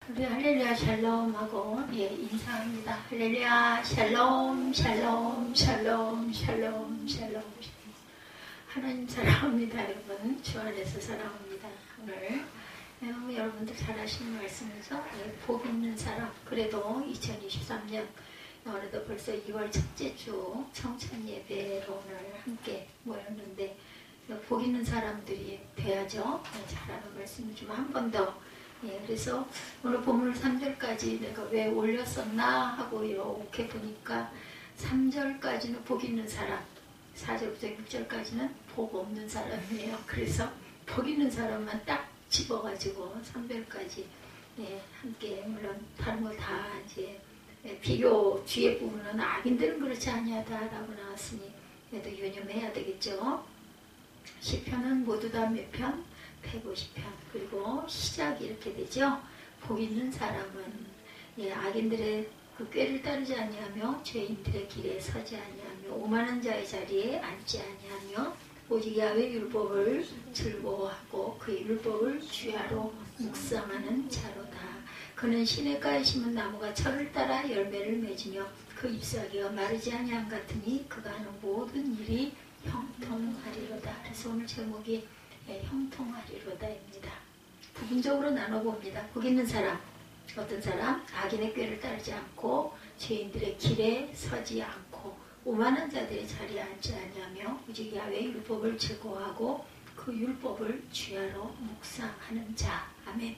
우리 할렐루야 샬롬하고 인사합니다. 할렐루야 샬롬 샬롬 샬롬 샬롬 샬롬. 하나님 사랑합니다. 여러분 주 안에서 사랑합니다. 오늘 여러분들 잘 아시는 말씀이죠. 복 있는 사람. 그래도 2023년 올해도 벌써 2월 첫째 주 청천 예배로 오늘 함께 모였는데 복 있는 사람들이 돼야죠. 잘하는 말씀을 좀 한 번 더. 그래서 오늘 본문 3절까지 내가 왜 올렸었나 하고 이렇게 보니까 3절까지는 복 있는 사람, 4절부터 6절까지는 복 없는 사람이에요. 그래서 복 있는 사람만 딱 집어가지고 3절까지 함께 물론 다른 거 다 이제 비교 뒤에 부분은 악인들은 그렇지 아니하다라고 나왔으니 그래도 유념해야 되겠죠. 시편은 모두 다 몇 편? 150편. 그리고 시작이 이렇게 되죠. 복 있는 사람은 악인들의 그 꾀를 따르지 아니하며 죄인들의 길에 서지 아니하며 오만한 자의 자리에 앉지 아니하며 오직 야훼 율법을 즐거워하고 그 율법을 주야로 묵상하는 자로다. 그는 시냇가에 심은 나무가 철을 따라 열매를 맺으며 그 잎사귀가 마르지 아니함 같으니 그가 하는 모든 일이 형통하리로다. 그래서 오늘 제목이 형통하리로다입니다. 부분적으로 나눠봅니다. 복 있는 사람, 어떤 사람? 악인의 꾀를 따르지 않고 죄인들의 길에 서지 않고 오만한 자들의 자리에 앉지 아니하며 오직 야훼 율법을 즐거워하고 그 율법을 주야로 묵상하는 자. 아멘.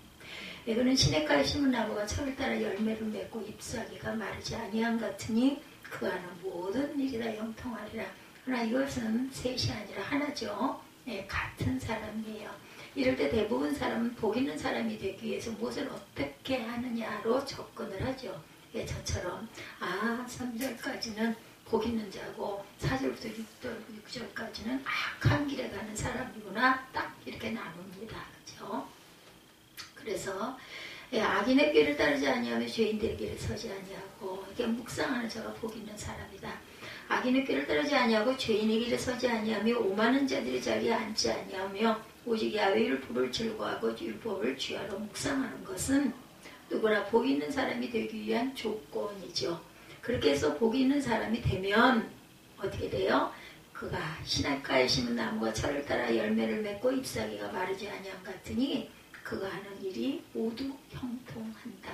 그는 시냇가에 심은 나무가 철을 따라 열매를 맺고 잎사귀가 마르지 아니함 같으니 그 하는 모든 일이 다 형통하리라. 그러나 이것은 셋이 아니라 하나죠. 같은 사람이에요. 이럴 때 대부분 사람은 복 있는 사람이 되기 위해서 무엇을 어떻게 하느냐로 접근을 하죠. 저처럼 3절까지는 복 있는 자고 4절부터 6절까지는 악한 길에 가는 사람이구나 딱 이렇게 나눕니다. 그렇죠? 그래서 악인의 길을 따르지 아니하며 죄인들의 길에 서지 아니하고 이게 묵상하는 자가 복 있는 사람이다. 악인의 꾀를 따르지 아니하고 죄인의 길에 서지 아니하며 오만한 자들의 자리에 앉지 아니하며 오직 야훼 율법을 즐거워하고 율법을 주야로 묵상하는 것은 누구나 복 있는 사람이 되기 위한 조건이죠. 그렇게 해서 복 있는 사람이 되면 어떻게 돼요? 그가 시냇가에 심은 나무가 철을 따라 열매를 맺고 잎사귀가 마르지 아니함 같으니 그가 하는 일이 모두 형통한다.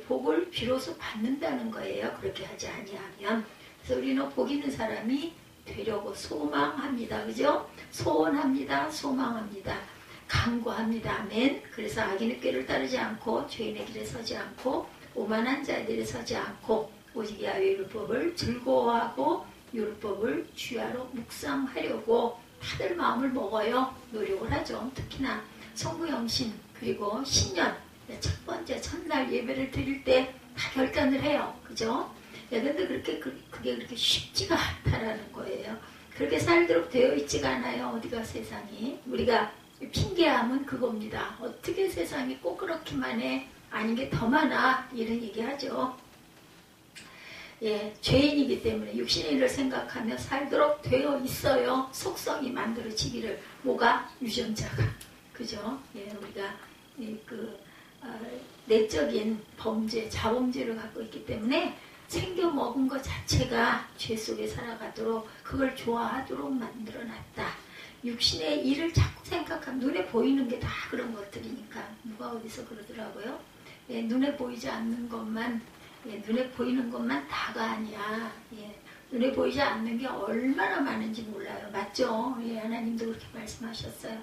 복을 비로소 받는다는 거예요. 그렇게 하지 아니하면. 그래서 우리는 복 있는 사람이 되려고 소망합니다. 그죠? 소원합니다. 소망합니다. 간구합니다. 아멘. 그래서 악인의 꾀를 따르지 않고 죄인의 길에 서지 않고 오만한 자들에 서지 않고 오직 야훼 율법을 즐거워하고 율법을 주야로 묵상하려고 다들 마음을 먹어요. 노력을 하죠. 특히나 성부영신 그리고 신년 첫 번째 첫날 예배를 드릴 때 다 결단을 해요. 그죠? 그런데 그게 그렇게 쉽지가 않다라는 거예요. 그렇게 살도록 되어 있지가 않아요. 어디가 세상이. 우리가 핑계함은 그겁니다. 어떻게 세상이 꼭 그렇기만 해. 아닌 게 더 많아. 이런 얘기 하죠. 죄인이기 때문에 육신의 일을 생각하며 살도록 되어 있어요. 속성이 만들어지기를. 뭐가? 유전자가. 그죠? 우리가 내적인 범죄, 자범죄를 갖고 있기 때문에 챙겨 먹은 것 자체가 죄 속에 살아가도록 그걸 좋아하도록 만들어놨다. 육신의 일을 자꾸 생각하면 눈에 보이는 게 다 그런 것들이니까 누가 어디서 그러더라고요. 눈에 보이지 않는 것만 눈에 보이는 것만 다가 아니야. 눈에 보이지 않는 게 얼마나 많은지 몰라요. 맞죠? 하나님도 그렇게 말씀하셨어요.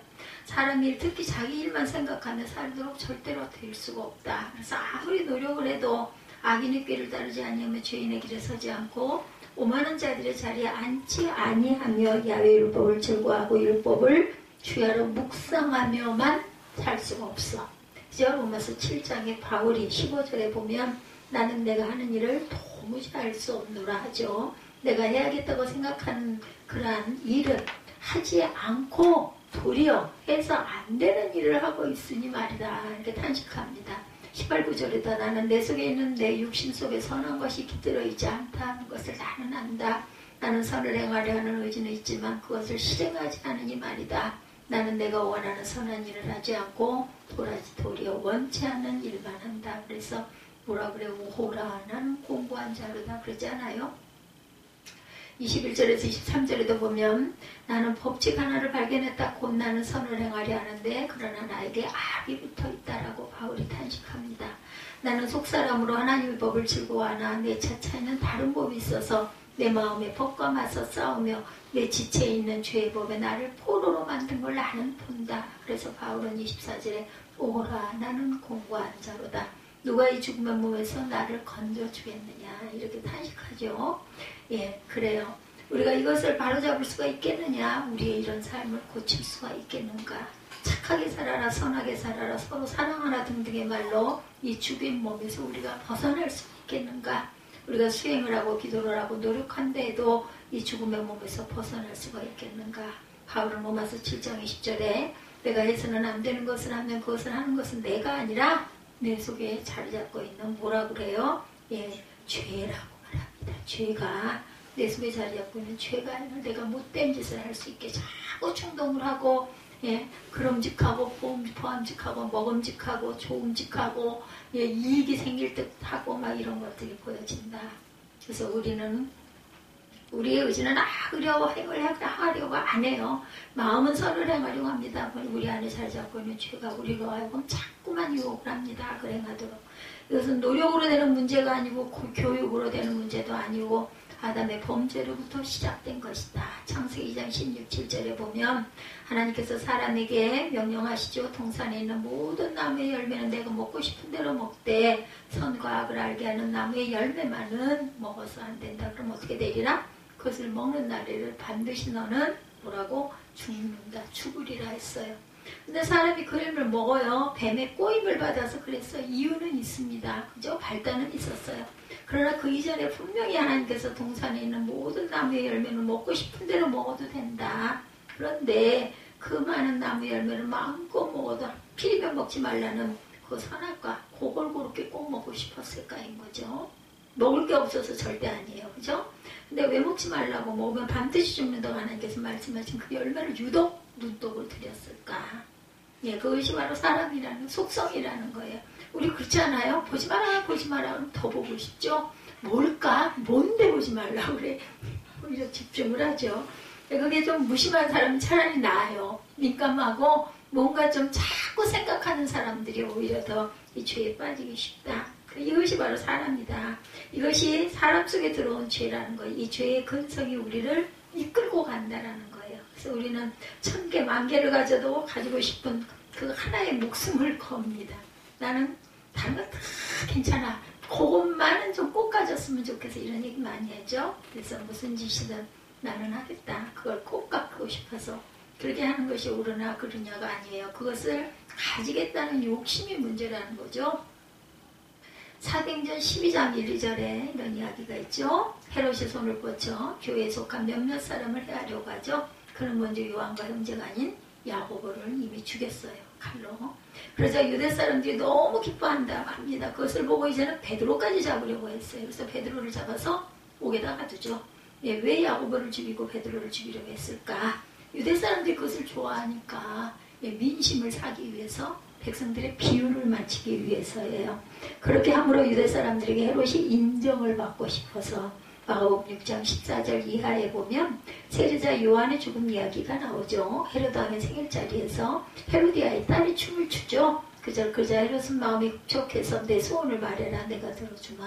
사람 일, 특히 자기 일만 생각하며 살도록 절대로 될 수가 없다. 그래서 아무리 노력을 해도 악인의 꾀를 따르지 아니하며 죄인의 길에 서지 않고 오만한 자들의 자리에 앉지 아니하며 야훼 율법을 즐거워하고 율법을 주야로 묵상하며만 살 수가 없어. 그죠? 로마서 7장에 바울이 15절에 보면 나는 내가 하는 일을 도무지 알 수 없노라 하죠. 내가 해야겠다고 생각하는 그러한 일을 하지 않고 도리어 해서 안 되는 일을 하고 있으니 말이다. 이렇게 탄식합니다. 18, 9절에다 나는 내 속에 있는 내 육신 속에 선한 것이 깃들어 있지 않다는 것을 나는 안다. 나는 선을 행하려 하는 의지는 있지만 그것을 실행하지 않으니 말이다. 나는 내가 원하는 선한 일을 하지 않고 도리어 원치 않는 일만 한다. 그래서 뭐라 그래? 오호라 나는 공고한 자로다 그러잖아요. 21절에서 23절에도 보면 나는 법칙 하나를 발견했다. 곧 나는 선을 행하려 하는데 그러나 나에게 악이 붙어 있다라고 바울이 탄식합니다. 나는 속사람으로 하나님의 법을 즐거워하나 내 차차에는 다른 법이 있어서 내 마음에 법과 맞서 싸우며 내 지체에 있는 죄의 법에 나를 포로로 만든 걸 나는 본다. 그래서 바울은 24절에 오라 나는 공고한 자로다. 누가 이 죽음의 몸에서 나를 건져주겠느냐 이렇게 탄식하죠. 예, 그래요. 우리가 이것을 바로잡을 수가 있겠느냐, 우리의 이런 삶을 고칠 수가 있겠는가, 착하게 살아라 선하게 살아라 서로 사랑하라 등등의 말로 이 죽인 몸에서 우리가 벗어날 수 있겠는가. 우리가 수행을 하고 기도를 하고 노력한데도 이 죽음의 몸에서 벗어날 수가 있겠는가. 바울은 로마서 7장 20절에 내가 해서는 안 되는 것을 하면 그것을 하는 것은 내가 아니라 내 속에 자리 잡고 있는 뭐라 그래요? 예, 죄라고 말합니다. 죄가 내 속에 자리 잡고 있는 죄가 아니라 내가 못된 짓을 할 수 있게 자꾸 충동을 하고, 예, 그럼직하고 포함직하고 먹음직하고 좋음직하고, 예, 이익이 생길 듯하고 막 이런 것들이 보여진다. 그래서 우리는 우리의 의지는 악으려고 행을 하려고 안 해요. 마음은 선을 행하려고 합니다. 우리 안에 자리 잡고 있는 죄가 우리가 하여금 자꾸만 유혹을 합니다. 악을 행하도록. 이것은 노력으로 되는 문제가 아니고 교육으로 되는 문제도 아니고 아담의 범죄로부터 시작된 것이다. 창세기 2장 16, 7절에 보면 하나님께서 사람에게 명령하시죠. 동산에 있는 모든 나무의 열매는 내가 먹고 싶은 대로 먹되 선과 악을 알게 하는 나무의 열매만은 먹어서 안 된다. 그럼 어떻게 되리라? 그것을 먹는 날에를 반드시 너는 뭐라고? 죽는다. 죽으리라 했어요. 근데 사람이 그 열매를 먹어요. 뱀의 꼬임을 받아서 그랬어요. 이유는 있습니다. 그죠? 발단은 있었어요. 그러나 그 이전에 분명히 하나님께서 동산에 있는 모든 나무의 열매는 먹고 싶은 대로 먹어도 된다. 그런데 그 많은 나무의 열매를 마음껏 먹어도 필이면 먹지 말라는 그 선악과 그걸 그렇게 꼭 먹고 싶었을까인 거죠. 먹을 게 없어서 절대 아니에요. 그죠? 근데 왜 먹지 말라고 먹으면 반드시 죽는다고 하나님께서 말씀하신 그 열매를 유독 눈독을 들였을까? 예, 그것이 바로 사람이라는 속성이라는 거예요. 우리 그렇지 않아요? 보지 마라, 보지 마라. 그럼 더 보고 싶죠? 뭘까? 뭔데 보지 말라고 그래? 오히려 집중을 하죠. 그게 좀 무심한 사람은 차라리 나아요. 민감하고 뭔가 좀 자꾸 생각하는 사람들이 오히려 더 이 죄에 빠지기 쉽다. 이것이 바로 사람이다. 이것이 사람 속에 들어온 죄라는 거예요. 이 죄의 근성이 우리를 이끌고 간다라는 거예요. 그래서 우리는 1000개, 10,000개를 가져도 가지고 싶은 그 하나의 목숨을 겁니다. 나는 다른 거 다 괜찮아. 그것만은 좀 꼭 가졌으면 좋겠어. 이런 얘기 많이 하죠. 그래서 무슨 짓이든 나는 하겠다. 그걸 꼭 갖고 싶어서 그렇게 하는 것이 옳으나 그르냐가 아니에요. 그것을 가지겠다는 욕심이 문제라는 거죠. 사도행전 12장 1, 2절에 이런 이야기가 있죠. 헤롯이 손을 뻗쳐 교회에 속한 몇몇 사람을 해하려고 하죠. 그는 먼저 요한과 형제가 아닌 야고보를 이미 죽였어요. 칼로. 그러자 유대 사람들이 너무 기뻐한다 합니다. 그것을 보고 이제는 베드로까지 잡으려고 했어요. 그래서 베드로를 잡아서 옥에다 가두죠. 예, 왜 야고보를 죽이고 베드로를 죽이려고 했을까? 유대 사람들이 그것을 좋아하니까, 예, 민심을 사기 위해서, 백성들의 비율을 맞추기 위해서예요. 그렇게 함으로 유대 사람들에게 헤롯이 인정을 받고 싶어서 마가복음 6장 14절 이하에 보면 세례자 요한의 죽음 이야기가 나오죠. 헤롯 왕의 생일자리에서 헤로디아의 딸이 춤을 추죠. 그러자 헤롯은 마음이 흡족해서 내 소원을 말해라, 내가 들어주마.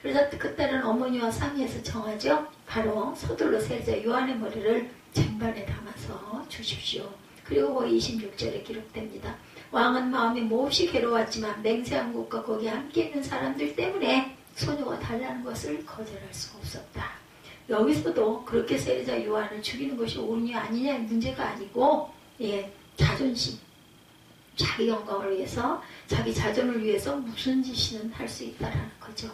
그러자 그 딸은 어머니와 상의해서 정하죠. 바로 서둘러 세례자 요한의 머리를 쟁반에 담아서 주십시오. 그리고 거기 26절에 기록됩니다. 왕은 마음이 몹시 괴로웠지만 맹세한 곳과 거기에 함께 있는 사람들 때문에 소녀가 달라는 것을 거절할 수가 없었다. 여기서도 그렇게 세례자 요한을 죽이는 것이 옳으냐 아니냐의 문제가 아니고, 예, 자존심, 자기 영광을 위해서, 자기 자존을 위해서 무슨 짓이든 할 수 있다라는 거죠.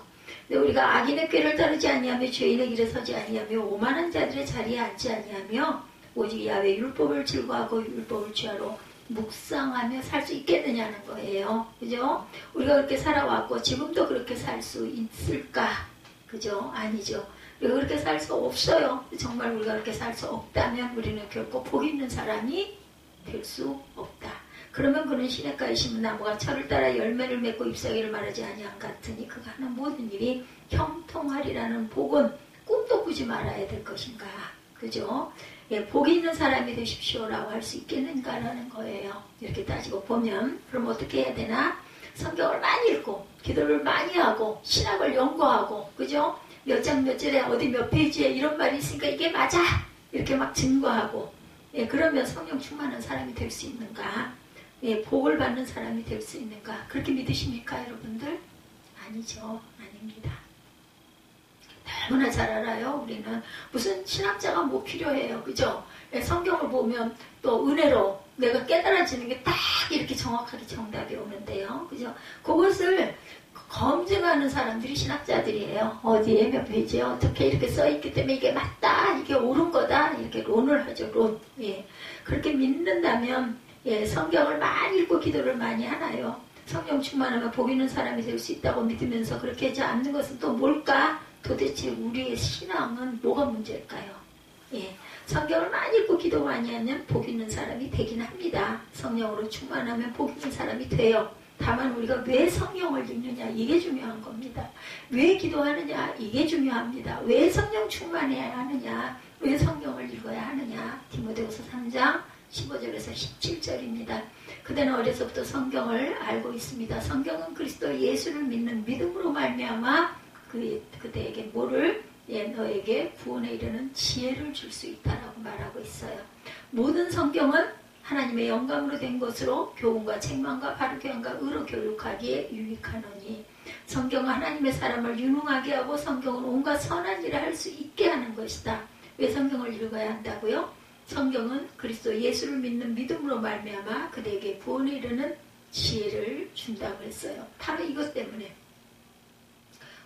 근데 우리가 악인의 꾀를 따르지 아니하며 죄인의 길에 서지 아니하며 오만한 자들의 자리에 앉지 아니하며 오직 야훼 율법을 즐거워하고 율법을 취하러 묵상하며 살 수 있겠느냐는 거예요. 그죠? 우리가 그렇게 살아왔고 지금도 그렇게 살 수 있을까? 그죠? 아니죠. 우리가 그렇게 살 수 없어요. 정말 우리가 그렇게 살 수 없다면 우리는 결코 복 있는 사람이 될 수 없다. 그러면 그는 시냇가에 심은 나무가 철을 따라 열매를 맺고 잎사귀를 마르지 아니한 같으니 그가 하는 모든 일이 형통하리라는 복은 꿈도 꾸지 말아야 될 것인가. 그죠? 예, 복이 있는 사람이 되십시오라고 할 수 있겠는가라는 거예요. 이렇게 따지고 보면 그럼 어떻게 해야 되나? 성경을 많이 읽고 기도를 많이 하고 신학을 연구하고 그죠? 몇 장 몇 절에 어디 몇 페이지에 이런 말이 있으니까 이게 맞아 이렇게 막 증거하고 예, 그러면 성령 충만한 사람이 될 수 있는가? 예, 복을 받는 사람이 될 수 있는가? 그렇게 믿으십니까 여러분들? 아니죠. 아닙니다. 너무나 잘 알아요. 우리는 무슨 신학자가 뭐 필요해요. 그죠? 예, 성경을 보면 또 은혜로 내가 깨달아지는 게 딱 이렇게 정확하게 정답이 오는데요. 그죠? 그것을 검증하는 사람들이 신학자들이에요. 어디에 몇 페이지에 어떻게 이렇게 써있기 때문에 이게 맞다, 이게 옳은 거다, 이렇게 론을 하죠. 론. 예. 그렇게 믿는다면 예, 성경을 많이 읽고 기도를 많이 하나요? 성령 충만하면 복 있는 사람이 될 수 있다고 믿으면서 그렇게 하지 않는 것은 또 뭘까? 도대체 우리의 신앙은 뭐가 문제일까요? 예. 성경을 많이 읽고 기도 많이 하면 복 있는 사람이 되긴 합니다. 성령으로 충만하면 복 있는 사람이 돼요. 다만 우리가 왜 성경을 읽느냐 이게 중요한 겁니다. 왜 기도하느냐 이게 중요합니다. 왜 성령 충만해야 하느냐, 왜 성경을 읽어야 하느냐. 디모데후서 3장 15절에서 17절입니다. 그대는 어려서부터 성경을 알고 있습니다. 성경은 그리스도 예수를 믿는 믿음으로 말미암아 그대에게 뭐를 예, 너에게 구원에 이르는 지혜를 줄 수 있다라고 말하고 있어요. 모든 성경은 하나님의 영감으로 된 것으로 교훈과 책망과 바르게 함과 의로 교육하기에 유익하노니 성경은 하나님의 사람을 유능하게 하고 성경은 온갖 선한 일을 할 수 있게 하는 것이다. 왜 성경을 읽어야 한다고요? 성경은 그리스도 예수를 믿는 믿음으로 말미암아 그대에게 구원에 이르는 지혜를 준다고 했어요. 바로 이것 때문에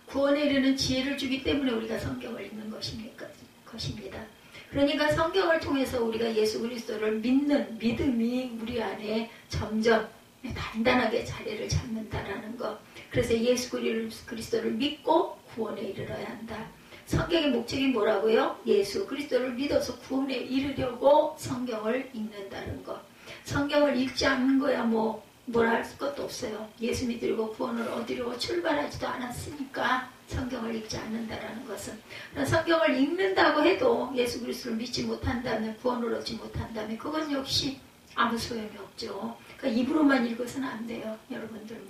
구원에 이르는 지혜를 주기 때문에 우리가 성경을 읽는 것입니다. 그러니까 성경을 통해서 우리가 예수 그리스도를 믿는 믿음이 우리 안에 점점 단단하게 자리를 잡는다라는 것. 그래서 예수 그리스도를 믿고 구원에 이르러야 한다. 성경의 목적이 뭐라고요? 예수 그리스도를 믿어서 구원에 이르려고 성경을 읽는다는 것. 성경을 읽지 않는 거야 뭐라 할 것도 없어요. 예수 믿으려고 구원을 얻으려고 출발하지도 않았으니까 성경을 읽지 않는다라는 것은, 성경을 읽는다고 해도 예수 그리스도를 믿지 못한다면, 구원을 얻지 못한다면 그건 역시 아무 소용이 없죠. 그러니까 입으로만 읽어서는 안 돼요. 여러분들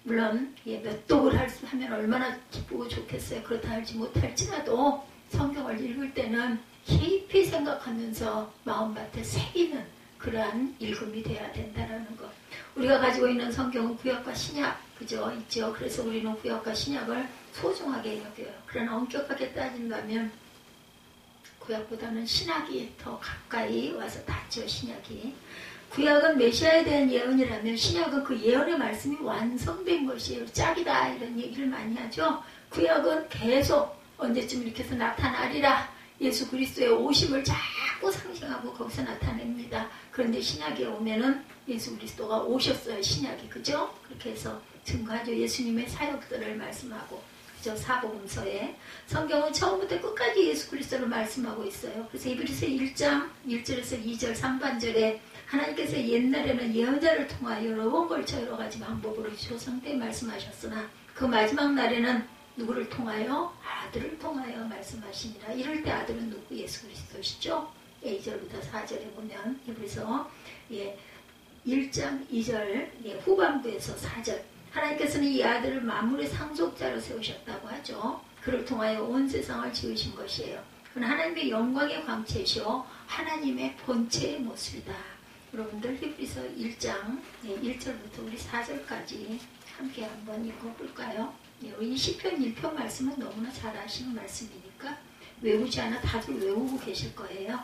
물론 몇 독을 하면 얼마나 기쁘고 좋겠어요. 그렇다 할지 못할지라도 성경을 읽을 때는 깊이 생각하면서 마음밭에 새기는 그러한 읽음이 돼야 된다는 것. 우리가 가지고 있는 성경은 구약과 신약 그죠? 있죠. 그래서 우리는 구약과 신약을 소중하게 여겨요. 그러나 엄격하게 따진다면 구약보다는 신약이 더 가까이 와서 닿죠. 신약이. 구약은 메시아에 대한 예언이라면 신약은 그 예언의 말씀이 완성된 것이에요. 짝이다 이런 얘기를 많이 하죠. 구약은 계속 언제쯤 이렇게 해서 나타나리라. 예수 그리스도의 오심을 자꾸 상징하고 거기서 나타냅니다. 그런데 신약에 오면은 예수 그리스도가 오셨어요. 신약이. 그죠? 그렇게 해서 증거하죠. 예수님의 사역들을 말씀하고. 그죠? 사복음서에. 성경은 처음부터 끝까지 예수 그리스도를 말씀하고 있어요. 그래서 이브리서 1장 1절에서 2절 상반절에 하나님께서 옛날에는 예언자를 통하여 여러 번 걸쳐 여러 가지 방법으로 조상 때 말씀하셨으나 그 마지막 날에는 누구를 통하여? 아들을 통하여 말씀하시니라. 이럴 때 아들은 누구? 예수 그리스도시죠. 2절부터 4절에 보면 히브리서 1장 2절 후반부에서 4절 하나님께서는 이 아들을 만물의 상속자로 세우셨다고 하죠. 그를 통하여 온 세상을 지으신 것이에요. 그는 하나님의 영광의 광채시오 하나님의 본체의 모습이다. 여러분들 히브리서 1장 1절부터 우리 4절까지 함께 한번 읽어볼까요? 이 시편 1편 말씀은 너무나 잘 아시는 말씀이니까 외우지 않아 다들 외우고 계실 거예요.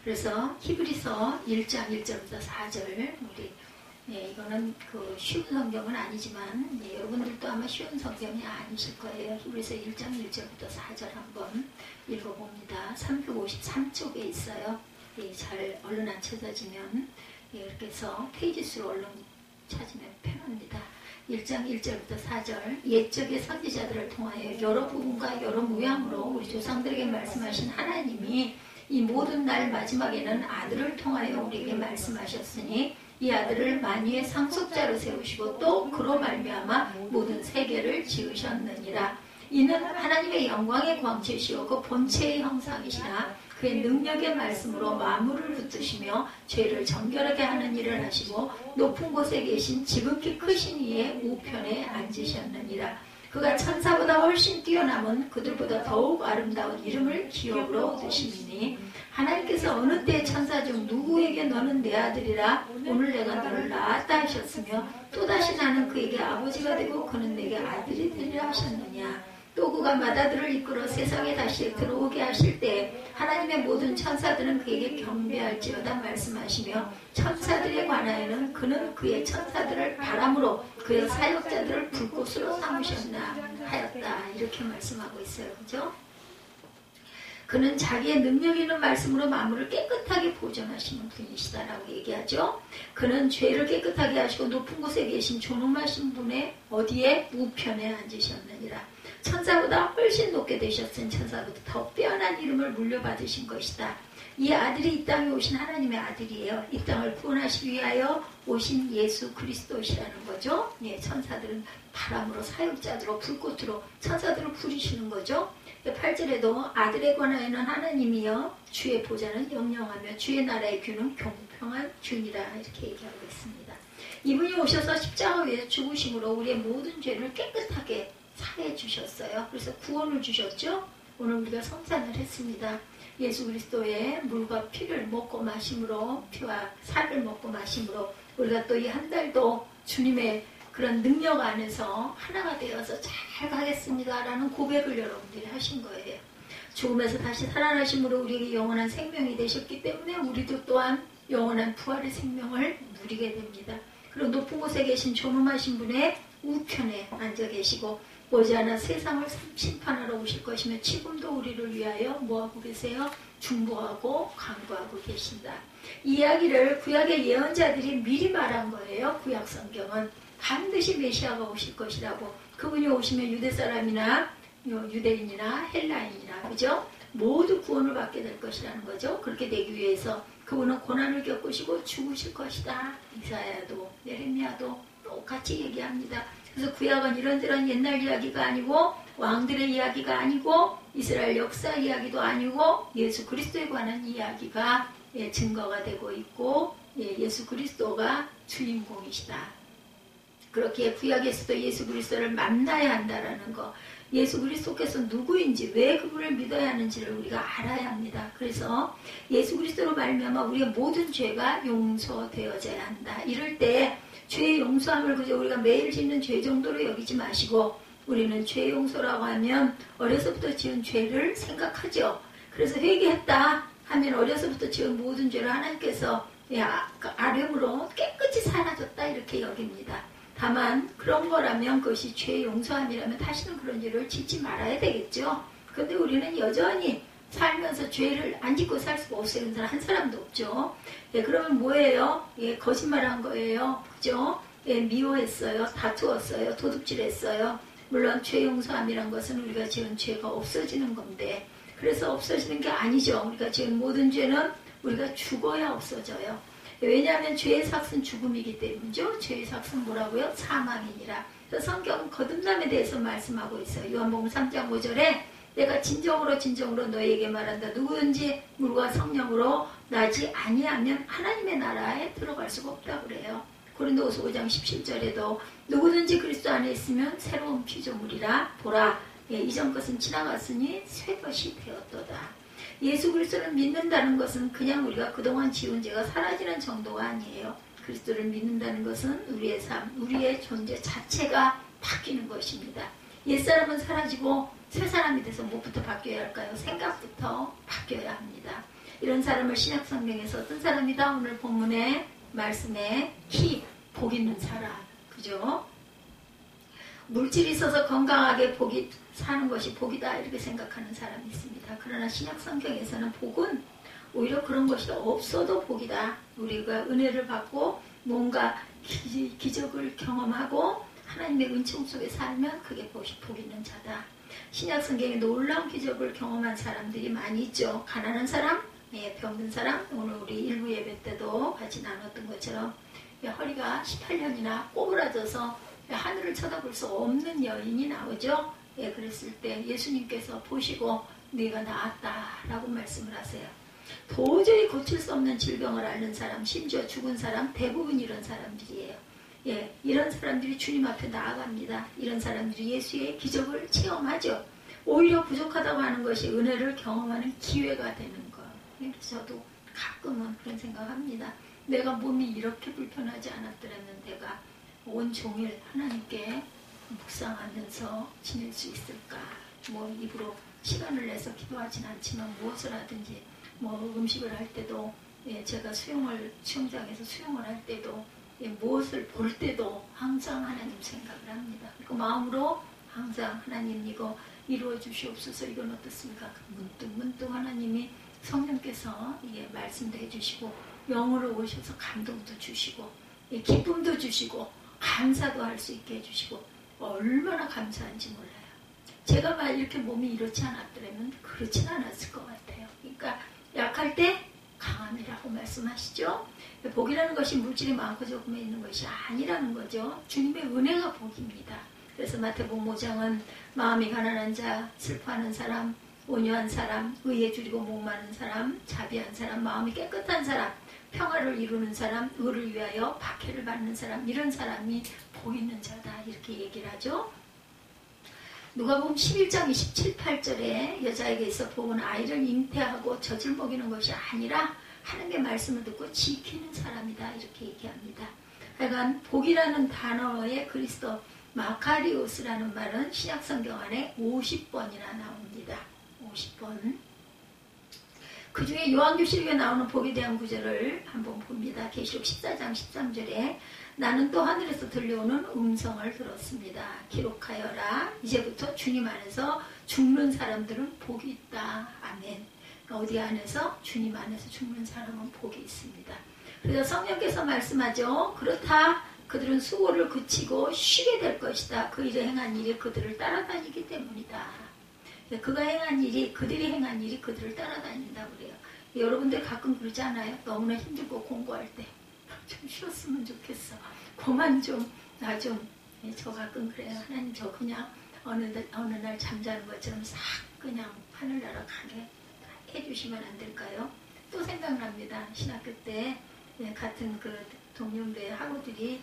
그래서 히브리서 1장 1절부터 4절 우리 이거는 그 쉬운 성경은 아니지만 여러분들도 아마 쉬운 성경이 아니실 거예요. 히브리서 1장 1절부터 4절 한번 읽어봅니다. 353쪽에 있어요. 잘 얼른 안 찾아지면 이렇게 해서 페이지 수로 얼른 찾으면 편합니다. 1장 1절부터 4절 옛적의 선지자들을 통하여 여러 부분과 여러 모양으로 우리 조상들에게 말씀하신 하나님이 이 모든 날 마지막에는 아들을 통하여 우리에게 말씀하셨으니 이 아들을 만유의 상속자로 세우시고 또 그로 말미암아 모든 세계를 지으셨느니라. 이는 하나님의 영광의 광채시오 그 본체의 형상이시라. 그의 능력의 말씀으로 만물을 붙드시며 죄를 정결하게 하는 일을 하시고 높은 곳에 계신 지극히 크신 이의 우편에 앉으셨느니라. 그가 천사보다 훨씬 뛰어남은 그들보다 더욱 아름다운 이름을 기업으로 얻으시니 하나님께서 어느 때 천사 중 누구에게 너는 내 아들이라 오늘 내가 너를 낳았다 하셨으며 또다시 나는 그에게 아버지가 되고 그는 내게 아들이 되리라 하셨느냐. 또 그가 맏아들을 이끌어 세상에 다시 들어오게 하실 때 하나님의 모든 천사들은 그에게 경배할지어다 말씀하시며 천사들에 관하여는 그는 그의 천사들을 바람으로 그의 사역자들을 불꽃으로 삼으셨나 하였다. 이렇게 말씀하고 있어요. 그죠? 그는 자기의 능력 있는 말씀으로 만물을 깨끗하게 보존하시는 분이시다라고 얘기하죠. 그는 죄를 깨끗하게 하시고 높은 곳에 계신 존엄하신 분의 어디에 우편에 앉으셨느니라. 천사보다 훨씬 높게 되셨은 천사보다 더 빼어난 이름을 물려받으신 것이다. 이 아들이 이 땅에 오신 하나님의 아들이에요. 이 땅을 구원하시기 위하여 오신 예수 그리스도시라는 거죠. 예, 천사들은 바람으로 사역자들로 불꽃으로 천사들을 부르시는 거죠. 8절에도 아들에 관하여는 하나님이여 주의 보좌는 영영하며 주의 나라의 균은 공평한 균이라 이렇게 얘기하고 있습니다. 이분이 오셔서 십자가 위에서 죽으심으로 우리의 모든 죄를 깨끗하게 사해 주셨어요. 그래서 구원을 주셨죠. 오늘 우리가 성찬을 했습니다. 예수 그리스도의 물과 피를 먹고 마심으로 피와 살을 먹고 마심으로 우리가 또 이 한 달도 주님의 그런 능력 안에서 하나가 되어서 잘 가겠습니다라는 고백을 여러분들이 하신 거예요. 죽음에서 다시 살아나심으로 우리에게 영원한 생명이 되셨기 때문에 우리도 또한 영원한 부활의 생명을 누리게 됩니다. 그리고 높은 곳에 계신 존엄하신 분의 우편에 앉아 계시고 머지않아 세상을 심판하러 오실 것이며 지금도 우리를 위하여 뭐하고 계세요? 중보하고 간구하고 계신다. 이 이야기를 구약의 예언자들이 미리 말한 거예요. 구약 성경은 반드시 메시아가 오실 것이라고. 그분이 오시면 유대 사람이나 유대인이나 헬라인이나 그죠? 모두 구원을 받게 될 것이라는 거죠. 그렇게 되기 위해서 그분은 고난을 겪으시고 죽으실 것이다. 이사야도 예레미야도 똑같이 얘기합니다. 그래서 구약은 이런저런 옛날 이야기가 아니고 왕들의 이야기가 아니고 이스라엘 역사 이야기도 아니고 예수 그리스도에 관한 이야기가 증거가 되고 있고 예수 그리스도가 주인공이시다. 그렇게 구약에서도 예수 그리스도를 만나야 한다라는 거, 예수 그리스도께서 누구인지 왜 그분을 믿어야 하는지를 우리가 알아야 합니다. 그래서 예수 그리스도로 말미암아 우리의 모든 죄가 용서되어져야 한다. 이럴 때 죄의 용서함을 그저 우리가 매일 짓는 죄 정도로 여기지 마시고 우리는 죄 용서라고 하면 어려서부터 지은 죄를 생각하죠. 그래서 회개했다 하면 어려서부터 지은 모든 죄를 하나님께서 아뢰므로 깨끗이 사라졌다 이렇게 여깁니다. 다만 그런 거라면 그것이 죄 용서함이라면 다시는 그런 죄를 짓지 말아야 되겠죠. 근데 우리는 여전히 살면서 죄를 안 짓고 살 수가 없어요. 그런 사람 한 사람도 없죠. 그러면 뭐예요? 거짓말한 거예요. 그죠? 미워했어요. 다투었어요. 도둑질했어요. 물론 죄 용서함이란 것은 우리가 지은 죄가 없어지는 건데 그래서 없어지는 게 아니죠. 우리가 지은 모든 죄는 우리가 죽어야 없어져요. 왜냐하면 죄의 삭은 죽음이기 때문이죠. 죄의 삭은 뭐라고요? 사망이니라. 그래서 성경은 거듭남에 대해서 말씀하고 있어요. 요한복음 3장 5절에 내가 진정으로 너희에게 말한다. 누구든지 물과 성령으로 나지 아니하면 하나님의 나라에 들어갈 수가 없다고 그래요. 고린도후서 5장 17절에도 누구든지 그리스도 안에 있으면 새로운 피조물이라. 보라, 이전 것은 지나갔으니 새 것이 되었도다. 예수 그리스도를 믿는다는 것은 그냥 우리가 그동안 지은 죄가 사라지는 정도가 아니에요. 그리스도를 믿는다는 것은 우리의 삶, 우리의 존재 자체가 바뀌는 것입니다. 옛사람은 사라지고 새 사람이 돼서 무엇부터 바뀌어야 할까요? 생각부터 바뀌어야 합니다. 이런 사람을 신약성경에서 어떤 사람이다? 오늘 본문의 말씀에 복 있는 사람, 그죠? 물질이 있어서 건강하게 사는 것이 복이다 이렇게 생각하는 사람이 있습니다. 그러나 신약성경에서는 복은 오히려 그런 것이 없어도 복이다. 우리가 은혜를 받고 뭔가 기적을 경험하고 하나님의 은총 속에 살면 그게 복 있는 자다. 신약성경에 놀라운 기적을 경험한 사람들이 많이 있죠. 가난한 사람, 예, 병든 사람, 오늘 우리 일부 예배 때도 같이 나눴던 것처럼 허리가 18년이나 꼬부라져서 하늘을 쳐다볼 수 없는 여인이 나오죠. 예, 그랬을 때 예수님께서 보시고 네가 나았다라고 말씀을 하세요. 도저히 고칠 수 없는 질병을 앓는 사람, 심지어 죽은 사람, 대부분 이런 사람들이에요. 예, 이런 사람들이 주님 앞에 나아갑니다. 이런 사람들이 예수의 기적을 체험하죠. 오히려 부족하다고 하는 것이 은혜를 경험하는 기회가 되는 거. 그래서 저도 가끔은 그런 생각합니다. 내가 몸이 이렇게 불편하지 않았더라면 내가 온종일 하나님께 묵상하면서 지낼 수 있을까. 뭐 입으로 시간을 내서 기도하진 않지만 무엇을 하든지 뭐 음식을 할 때도 예, 제가 수영장에서 수영을 할 때도 예, 무엇을 볼 때도 항상 하나님 생각을 합니다. 그 마음으로 항상 하나님 이거 이루어 주시옵소서. 이건 어떻습니까? 문득 하나님이 성령께서 예, 말씀도 해주시고 영으로 오셔서 감동도 주시고 예, 기쁨도 주시고 감사도 할 수 있게 해주시고 얼마나 감사한지 몰라요. 제가 막 이렇게 몸이 이렇지 않았더라면 그렇진 않았을 것 같아요. 그러니까 약할 때 강함이라고 말씀하시죠. 복이라는 것이 물질이 많고 적음에 있는 것이 아니라는 거죠. 주님의 은혜가 복입니다. 그래서 마태복음 5장은 마음이 가난한 자, 슬퍼하는 사람, 온유한 사람, 의에 줄이고 목마른 사람, 자비한 사람, 마음이 깨끗한 사람, 평화를 이루는 사람, 의를 위하여 박해를 받는 사람, 이런 사람이 복 있는 자다 이렇게 얘기를 하죠. 누가복음 11장 27, 8절에 여자에게 있어 복은 아이를 잉태하고 젖을 먹이는 것이 아니라 하나님의 말씀을 듣고 지키는 사람이다 이렇게 얘기합니다. 하여간 복이라는 단어의 그리스도 마카리오스라는 말은 신약성경 안에 50번이나 나옵니다. 50번. 그 중에 요한계시록에 나오는 복에 대한 구절을 한번 봅니다. 계시록 14장 13절에 나는 또 하늘에서 들려오는 음성을 들었습니다. 기록하여라. 이제부터 주님 안에서 죽는 사람들은 복이 있다. 아멘. 어디 안에서? 주님 안에서 죽는 사람은 복이 있습니다. 그래서 성령께서 말씀하죠. 그렇다. 그들은 수고를 그치고 쉬게 될 것이다. 그 일에 행한 일이 그들을 따라다니기 때문이다. 그가 행한 일이, 그들이 행한 일이 그들을 따라다닌다고 그래요. 여러분들 가끔 그러지 않아요? 너무나 힘들고 공부할 때 좀 쉬었으면 좋겠어. 그만 좀, 나 좀. 저 가끔 그래요. 하나님 저 그냥 어느 날 잠자는 것처럼 싹 그냥 하늘나라 가게 해주시면 안 될까요? 또 생각납니다. 신학교 때 같은 그 동년배 학우들이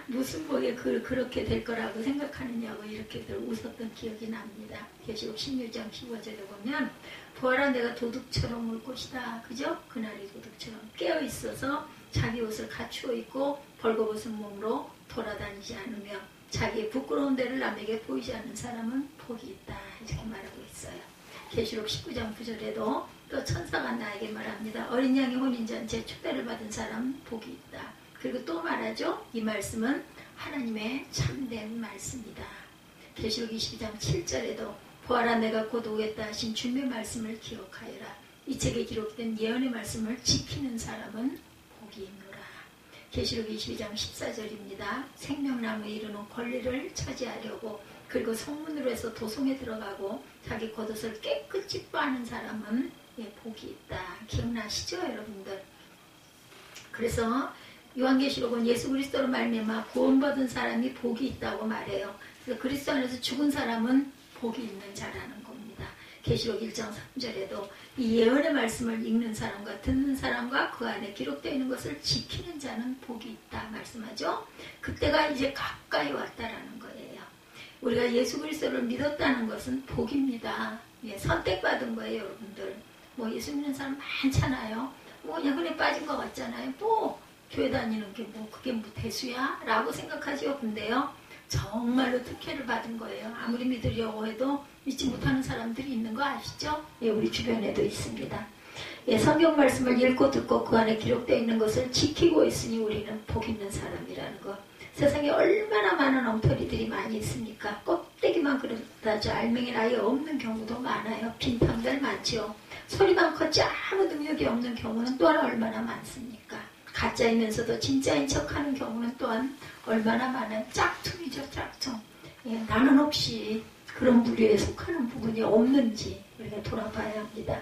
무슨 복에 그렇게 될 거라고 생각하느냐고 이렇게들 웃었던 기억이 납니다. 계시록 16장 15절에 보면 부활한 내가 도둑처럼 올 것이다. 그죠? 그날이 도둑처럼 깨어있어서 자기 옷을 갖추어 입고 벌거벗은 몸으로 돌아다니지 않으며 자기의 부끄러운 데를 남에게 보이지 않는 사람은 복이 있다. 이렇게 말하고 있어요. 계시록 19장 9절에도 또 천사가 나에게 말합니다. 어린 양의 혼인잔치에 초대를 받은 사람 복이 있다. 그리고 또 말하죠. 이 말씀은 하나님의 참된 말씀이다. 계시록 22장 7절에도 부활한 내가 곧 오겠다 하신 주님의 말씀을 기억하여라. 이 책에 기록된 예언의 말씀을 지키는 사람은 복이 있노라. 계시록 22장 14절입니다. 생명나무에 이르는 권리를 차지하려고 그리고 성문으로 해서 도성에 들어가고 자기 겉옷을 깨끗이 빠는 사람은 복이 있다. 기억나시죠 여러분들? 그래서 요한계시록은 예수 그리스도로 말미암아 구원받은 사람이 복이 있다고 말해요. 그래서 그리스도 안에서 죽은 사람은 복이 있는 자라는 겁니다. 계시록 1장 3절에도 이 예언의 말씀을 읽는 사람과 듣는 사람과 그 안에 기록되어 있는 것을 지키는 자는 복이 있다 말씀하죠. 그때가 이제 가까이 왔다라는 거예요. 우리가 예수 그리스도를 믿었다는 것은 복입니다. 선택받은 거예요 여러분들. 뭐 예수 믿는 사람 많잖아요. 뭐 그냥 흔해 빠진 것 같잖아요. 뭐 교회 다니는 게 뭐 그게 뭐 대수야? 라고 생각하지요. 근데요 정말로 특혜를 받은 거예요. 아무리 믿으려고 해도 믿지 못하는 사람들이 있는 거 아시죠? 우리 주변에도 있습니다. 성경 말씀을 읽고 듣고 그 안에 기록되어 있는 것을 지키고 있으니 우리는 복 있는 사람이라는 거. 세상에 얼마나 많은 엉터리들이 많이 있습니까? 껍데기만 그렇다죠. 알맹이는 아예 없는 경우도 많아요. 빈탕들 많죠. 소리만 컸지 아무 능력이 없는 경우는 또한 얼마나 많습니까? 가짜이면서도 진짜인 척하는 경우는 또한 얼마나 많아요. 짝퉁이죠, 짝퉁. 나는 혹시 그런 부류에 속하는 부분이 없는지 우리가 돌아봐야 합니다.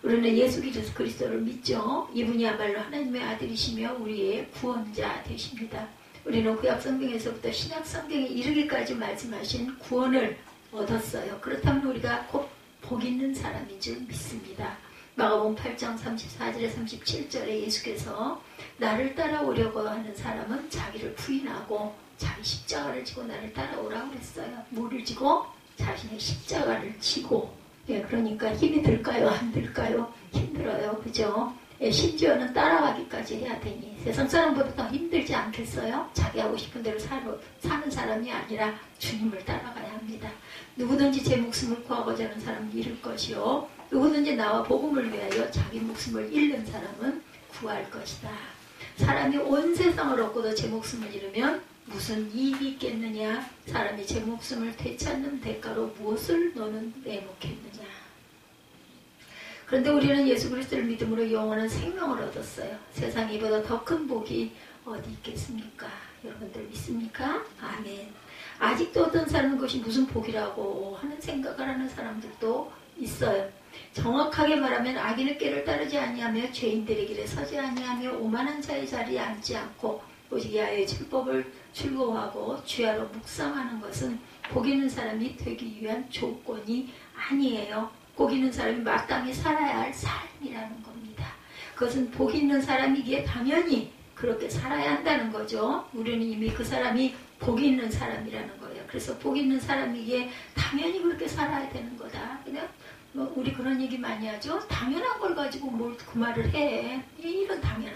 우리는 예수 그리스도를 믿죠. 이분이야말로 하나님의 아들이시며 우리의 구원자 되십니다. 우리는 구약 성경에서부터 신약 성경에 이르기까지 말씀하신 구원을 얻었어요. 그렇다면 우리가 곧 복 있는 사람인 줄 믿습니다. 마가복음 8장 34절에 37절에 예수께서 나를 따라오려고 하는 사람은 자기를 부인하고 자기 십자가를 지고 나를 따라오라고 그랬어요. 뭐를 지고? 자신의 십자가를 지고. 예, 그러니까 힘이 들까요? 안 들까요? 힘들어요. 그죠? 예, 심지어는 따라가기까지 해야 되니 세상 사람보다 더 힘들지 않겠어요? 자기 하고 싶은 대로 사는 사람이 아니라 주님을 따라가야 합니다. 누구든지 제 목숨을 구하고자 하는 사람은 잃을 것이요 누구든지 나와 복음을 위하여 자기 목숨을 잃는 사람은 구할 것이다. 사람이 온 세상을 얻고도 제 목숨을 잃으면 무슨 이익이 있겠느냐? 사람이 제 목숨을 되찾는 대가로 무엇을 너는 내놓겠느냐? 그런데 우리는 예수 그리스도를 믿음으로 영원한 생명을 얻었어요. 세상에 이보다 더 큰 복이 어디 있겠습니까? 여러분들 믿습니까? 아멘. 아직도 어떤 사람은 그것이 무슨 복이라고 하는 생각을 하는 사람들도 있어요. 정확하게 말하면 악인의 꾀를 따르지 아니하며 죄인들의 길에 서지 아니하며 오만한 자의 자리에 앉지 않고 오직 야의 율법을 즐거워하고 주야로 묵상하는 것은 복 있는 사람이 되기 위한 조건이 아니에요. 복 있는 사람이 마땅히 살아야 할 삶이라는 겁니다. 그것은 복 있는 사람이기에 당연히 그렇게 살아야 한다는 거죠. 우리는 이미 그 사람이 복 있는 사람이라는 거예요. 그래서 복 있는 사람이기에 당연히 그렇게 살아야 되는 거다. 그냥 우리 그런 얘기 많이 하죠. 당연한 걸 가지고 뭘 그 말을 해. 이런 당연한.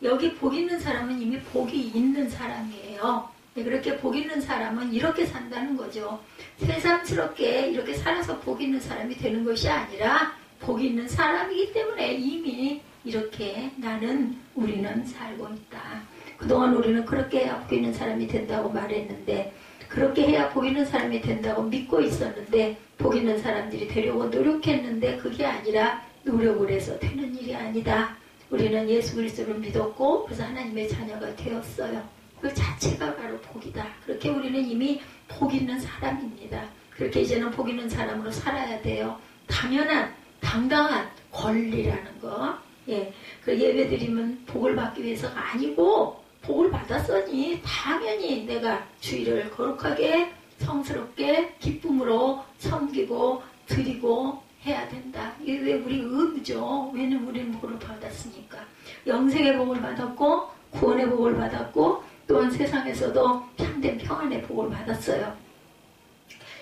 여기 복 있는 사람은 이미 복이 있는 사람이에요. 그렇게 복 있는 사람은 이렇게 산다는 거죠. 세상스럽게 이렇게 살아서 복 있는 사람이 되는 것이 아니라 복 있는 사람이기 때문에 이미 이렇게 우리는 살고 있다. 그동안 우리는 그렇게 해야 복 있는 사람이 된다고 말했는데 그렇게 해야 복 있는 사람이 된다고 믿고 있었는데 복 있는 사람들이 되려고 노력했는데 그게 아니라 노력을 해서 되는 일이 아니다. 우리는 예수 그리스도를 믿었고 그래서 하나님의 자녀가 되었어요. 그 자체가 바로 복이다. 그렇게 우리는 이미 복 있는 사람입니다. 그렇게 이제는 복 있는 사람으로 살아야 돼요. 당연한 당당한 권리라는 거. 예, 그 예배드리면 복을 받기 위해서가 아니고 복을 받았으니 당연히 내가 주일을 거룩하게 성스럽게 기쁨으로 섬기고 드리고 해야 된다. 이게 왜 우리 의무죠. 왜냐면 우리는 복을 받았으니까. 영생의 복을 받았고 구원의 복을 받았고 또한 세상에서도 참된 평안의 복을 받았어요.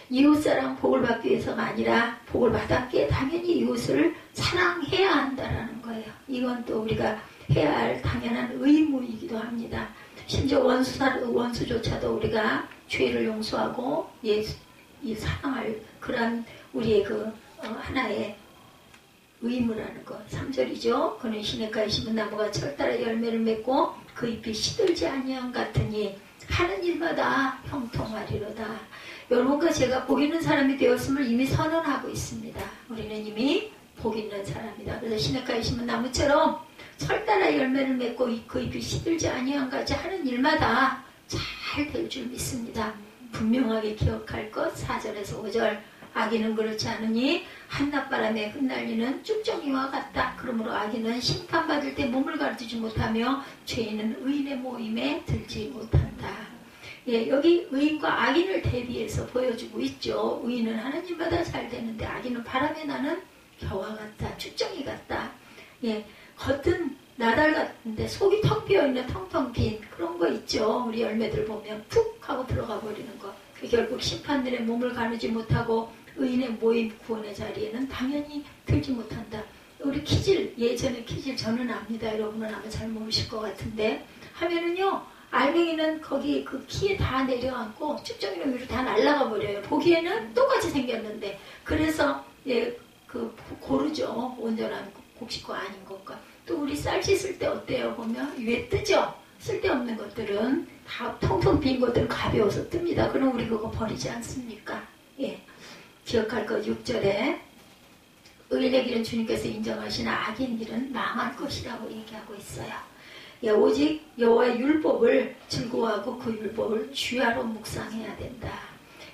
이웃사랑 복을 받기 위해서가 아니라 복을 받았기에 당연히 이웃을 사랑해야 한다라는 거예요. 이건 또 우리가 해야 할 당연한 의무이기도 합니다. 심지어 원수조차도 우리가 죄를 용서하고 사랑할 그런 우리의 하나의 의무라는 것. 3절이죠. 그는 시냇가에 심은 나무가 철따라 열매를 맺고 그 잎이 시들지 아니함 같으니 하는 일마다 형통하리로다. 여러분과 제가 복 있는 사람이 되었음을 이미 선언하고 있습니다. 우리는 이미 복 있는 사람이다. 그래서 시냇가에 심은 나무처럼 철따라 열매를 맺고 그 잎이 시들지 아니함 같이 하는 일마다 잘 될 줄 믿습니다. 분명하게 기억할 것. 4절에서 5절. 악인은 그렇지 않으니 한낮바람에 흩날리는 쭉정이와 같다. 그러므로 악인은 심판받을 때 몸을 가르치지 못하며 죄인은 의인의 모임에 들지 못한다. 예, 여기 의인과 악인을 대비해서 보여주고 있죠. 의인은 하나님마다 잘 되는데 악인은 바람에 나는 겨와 같다. 쭉정이 같다. 예, 겉은 나달 같은데 속이 텅 비어있는 텅텅 빈 그런 거 있죠. 우리 열매들 보면 푹 하고 들어가 버리는 거. 결국 심판들의 몸을 가르지 못하고 의인의 모임 구원의 자리에는 당연히 들지 못한다. 우리 예전에 키질 저는 압니다. 여러분은 아마 잘 모르실 것 같은데 하면은요. 알맹이는 거기 그 키에 다 내려앉고 쭉정이로 위로 다 날아가 버려요. 보기에는 똑같이 생겼는데 그래서 고르죠. 온전한 곡식과 아닌 것과. 또 우리 쌀 씻을 때 어때요? 보면 위에 뜨죠. 쓸데없는 것들은 다 텅텅 빈 것들은 가벼워서 뜹니다. 그럼 우리 그거 버리지 않습니까? 예. 기억할 것 6절에 의인의 길은 주님께서 인정하시나 악인 길은 망할 것이라고 얘기하고 있어요. 예, 오직 여호와의 율법을 즐거워하고 그 율법을 주야로 묵상해야 된다.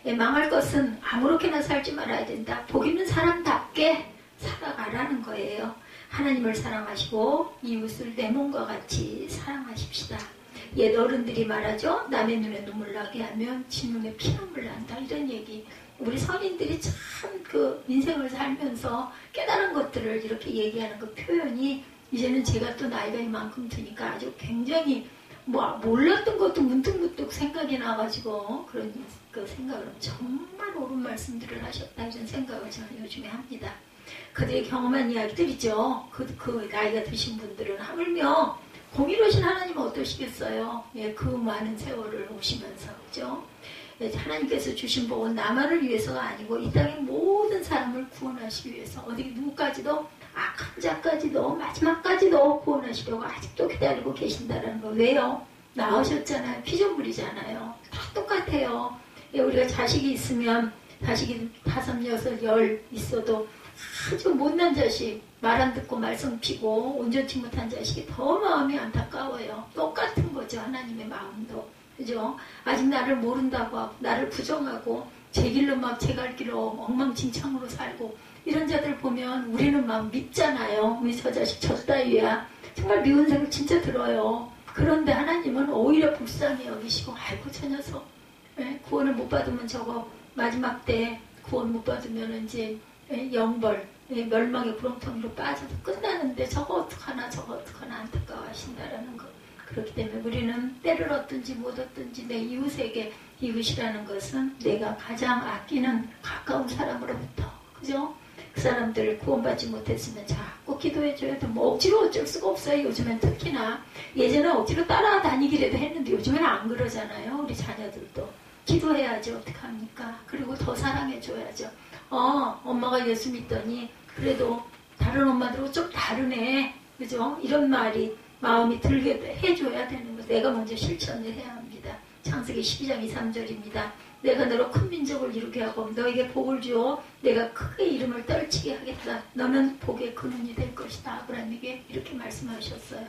예, 망할 것은 아무렇게나 살지 말아야 된다. 복 있는 사람답 맞게 살아가라는 거예요. 하나님을 사랑하시고 이웃을 내 몸과 같이 사랑하십시다. 옛 어른들이 말하죠. 남의 눈에 눈물 나게 하면 지 눈에 피눈물 난다. 이런 얘기. 우리 선인들이 참 그 인생을 살면서 깨달은 것들을 이렇게 얘기하는 그 표현이 이제는 제가 또 나이가 이만큼 드니까 아주 굉장히 몰랐던 것도 문득문득 생각이 나가지고 그런 그 생각을 정말 옳은 말씀들을 하셨다 이런 생각을 저는 요즘에 합니다. 그들이 경험한 이야기들이죠. 그 나이가 드신 분들은 하물며 공의로우신 하나님은 어떠시겠어요? 예, 그 많은 세월을 오시면서 그죠? 예, 하나님께서 주신 복은 나만을 위해서가 아니고 이 땅의 모든 사람을 구원하시기 위해서 어디 누구까지도 악한 자까지도 마지막까지도 구원하시려고 아직도 기다리고 계신다는 거. 왜요? 낳으셨잖아요. 피조물이잖아요. 다 똑같아요. 예, 우리가 자식이 있으면 자식이 5, 6, 10 있어도 아주 못난 자식, 말 안 듣고 말썽 피고 온전치 못한 자식이 더 마음이 안타까워요. 똑같은 거죠. 하나님의 마음도. 그죠? 아직 나를 모른다고 하고 나를 부정하고 제 길로 막 제 갈 길로 엉망진창으로 살고 이런 자들 보면 우리는 막 밉잖아요. 우리 저 자식 저 따위야. 정말 미운 생각 진짜 들어요. 그런데 하나님은 오히려 불쌍히 여기시고 아이고 저 녀석 구원을 못 받으면 저거 마지막 때 구원 못 받으면 이제 영벌 멸망의 구렁텅이로 빠져서 끝나는데 저거 어떡하나 안타까워하신다라는 거. 그렇기 때문에 우리는 때를 얻든지 못 얻든지 내 이웃에게 이웃이라는 것은 내가 가장 아끼는 가까운 사람으로부터 그죠? 그 사람들 구원받지 못했으면 자꾸 기도해줘야 돼. 뭐 억지로 어쩔 수가 없어요. 요즘엔 특히나 예전에 억지로 따라다니기라도 했는데 요즘에는 안 그러잖아요. 우리 자녀들도 기도해야죠. 어떡합니까? 그리고 더 사랑해줘야죠. 엄마가 예수 믿더니 그래도 다른 엄마들하고 좀 다르네. 그죠? 이런 말이 마음이 들게 해줘야 되는 거. 내가 먼저 실천을 해야 합니다. 창세기 12장 2, 3절입니다. 내가 너로 큰 민족을 이루게 하고 너에게 복을 주어 내가 크게 이름을 떨치게 하겠다. 너는 복의 근원이 될 것이다. 아브라함에게 이렇게 말씀하셨어요.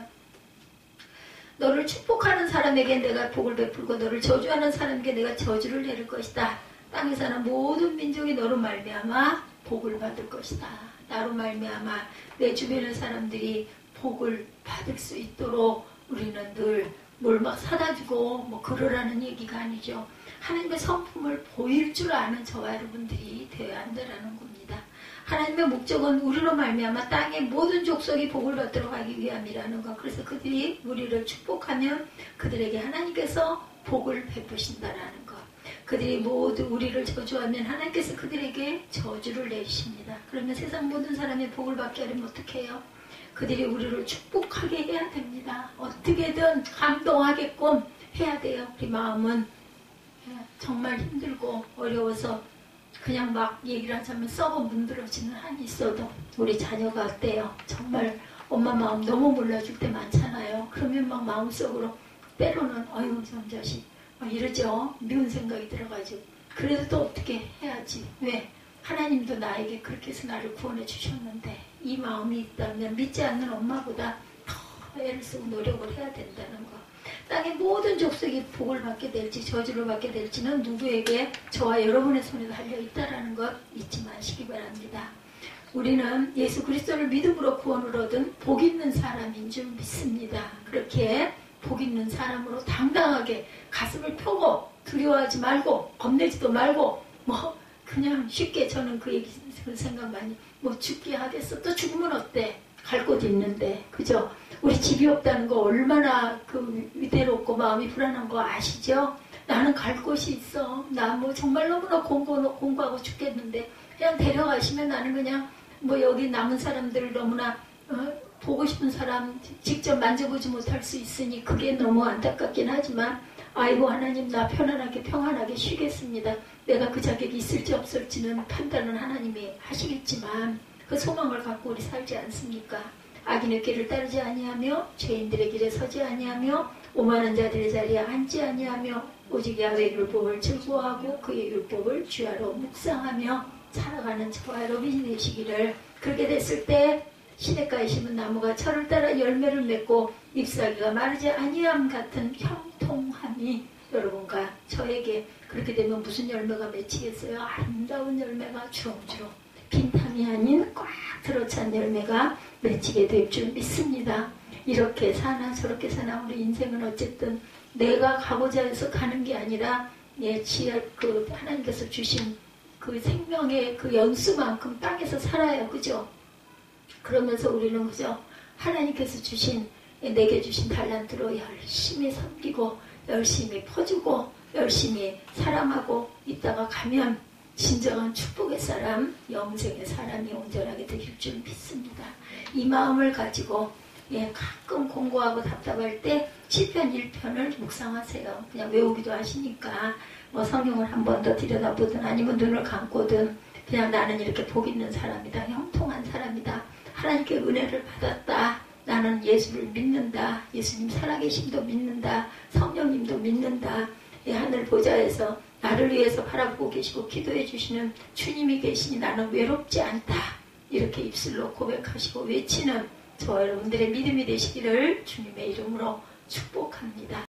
너를 축복하는 사람에게 내가 복을 베풀고 너를 저주하는 사람에게 내가 저주를 내릴 것이다. 땅에 사는 모든 민족이 너로 말미암아 복을 받을 것이다. 나로 말미암아 내 주변의 사람들이 복을 받을 수 있도록 우리는 늘 뭘 막 사다 주고 뭐 그러라는 얘기가 아니죠. 하나님의 성품을 보일 줄 아는 저와 여러분들이 되어야 한다는 겁니다. 하나님의 목적은 우리로 말미암아 땅의 모든 족속이 복을 받도록 하기 위함이라는 것. 그래서 그들이 우리를 축복하면 그들에게 하나님께서 복을 베푸신다라는 것. 그들이 모두 우리를 저주하면 하나님께서 그들에게 저주를 내리십니다. 그러면 세상 모든 사람이 복을 받게 하려면 어떻게 해요? 그들이 우리를 축복하게 해야 됩니다. 어떻게든 감동하게끔 해야 돼요. 우리 마음은 정말 힘들고 어려워서 그냥 막 얘기를 하자면 썩어 문드러지는 한이 있어도 우리 자녀가 어때요? 정말 엄마 마음 너무 몰라줄 때 많잖아요. 그러면 막 마음속으로 때로는 어휴 저 자식 이러죠. 미운 생각이 들어가지고 그래도 또 어떻게 해야지. 왜? 하나님도 나에게 그렇게 해서 나를 구원해 주셨는데 이 마음이 있다면 믿지 않는 엄마보다 더 애를 쓰고 노력을 해야 된다는 거. 땅의 모든 족속이 복을 받게 될지 저주를 받게 될지는 누구에게 저와 여러분의 손에 달려있다는 것 잊지 마시기 바랍니다. 우리는 예수 그리스도를 믿음으로 구원을 얻은 복 있는 사람인 줄 믿습니다. 그렇게 복 있는 사람으로 당당하게 가슴을 펴고 두려워하지 말고 겁내지도 말고 뭐 그냥 쉽게 저는 그 생각 많이 죽게 하겠어. 또 죽으면 어때? 갈 곳 있는데 그죠? 우리 집이 없다는 거 얼마나 그 위태롭고 마음이 불안한 거 아시죠? 나는 갈 곳이 있어. 나 뭐 정말 너무나 공부하고 죽겠는데 그냥 데려가시면 나는 그냥 여기 남은 사람들 너무나 보고 싶은 사람 직접 만져보지 못할 수 있으니 그게 너무 안타깝긴 하지만 아이고 하나님 나 편안하게 평안하게 쉬겠습니다. 내가 그 자격이 있을지 없을지는 판단은 하나님이 하시겠지만 그 소망을 갖고 우리 살지 않습니까? 악인의 길을 따르지 아니하며 죄인들의 길에 서지 아니하며 오만한 자들의 자리에 앉지 아니하며 오직 야훼의 율법을 즐거워하고 그의 율법을 주야로 묵상하며 살아가는 저와 여러분이 되시기를. 그렇게 됐을 때 시냇가에 심은 나무가 철을 따라 열매를 맺고 잎사귀가 마르지 아니함 같은 형통함이 여러분과 저에게 그렇게 되면 무슨 열매가 맺히겠어요? 아름다운 열매가 주렁주렁 빈탐이 아닌 꽉 들어찬 열매가 맺히게 될 줄 믿습니다. 이렇게 사나 저렇게 사나 우리 인생은 어쨌든 내가 가고자 해서 가는 게 아니라 내 지혜 그 하나님께서 주신 그 생명의 그 연수만큼 땅에서 살아요. 그죠? 그러면서 우리는 그죠? 하나님께서 주신 내게 주신 달란트로 열심히 섬기고 열심히 퍼주고 열심히 사랑하고 있다가 가면 진정한 축복의 사람, 영생의 사람이 온전하게 되실 줄 믿습니다. 이 마음을 가지고 가끔 공부하고 답답할 때 시편 1편을 묵상하세요. 그냥 외우기도 하시니까 뭐 성경을 한 번 더 들여다보든 아니면 눈을 감고든 그냥 나는 이렇게 복 있는 사람이다. 형통한 사람이다. 하나님께 은혜를 받았다. 나는 예수를 믿는다. 예수님 살아계심도 믿는다. 성령님도 믿는다. 이 하늘 보좌에서 나를 위해서 바라보고 계시고 기도해 주시는 주님이 계시니 나는 외롭지 않다. 이렇게 입술로 고백하시고 외치는 저와 여러분들의 믿음이 되시기를 주님의 이름으로 축복합니다.